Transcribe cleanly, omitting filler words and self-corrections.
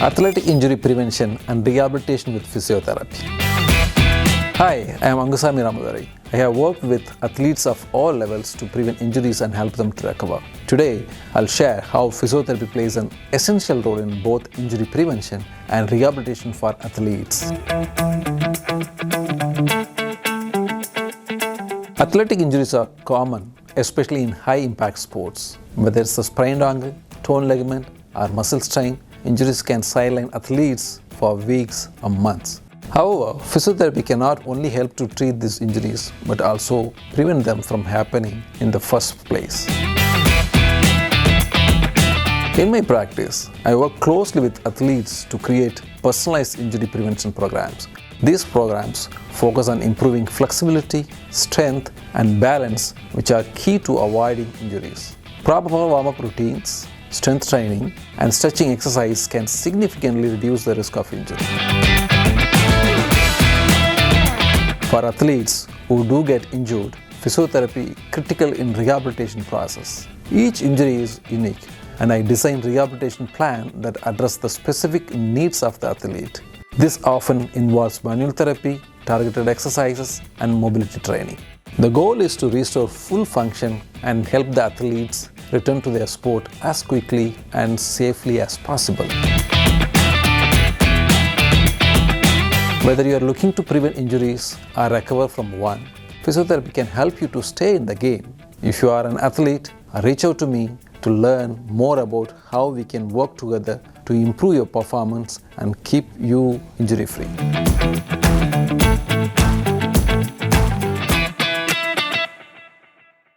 Athletic Injury Prevention and Rehabilitation with Physiotherapy. Hi, I am Angusami Ramadari. I have worked with athletes of all levels to prevent injuries and help them to recover. Today, I'll share how physiotherapy plays an essential role in both injury prevention and rehabilitation for athletes. Athletic injuries are common, especially in high-impact sports. Whether it's a sprained ankle, torn ligament, or muscle strain, injuries can sideline athletes for weeks or months. However, physiotherapy cannot only help to treat these injuries, but also prevent them from happening in the first place. In my practice, I work closely with athletes to create personalized injury prevention programs. These programs focus on improving flexibility, strength, and balance, which are key to avoiding injuries. Proper warm-up routines, strength training, and stretching exercise can significantly reduce the risk of injury. For athletes who do get injured, physiotherapy is critical in rehabilitation process. Each injury is unique, and I design rehabilitation plan that address the specific needs of the athlete. This often involves manual therapy, targeted exercises, and mobility training. The goal is to restore full function and help the athletes return to their sport as quickly and safely as possible. Whether you are looking to prevent injuries or recover from one, physiotherapy can help you to stay in the game. If you are an athlete, reach out to me to learn more about how we can work together to improve your performance and keep you injury-free.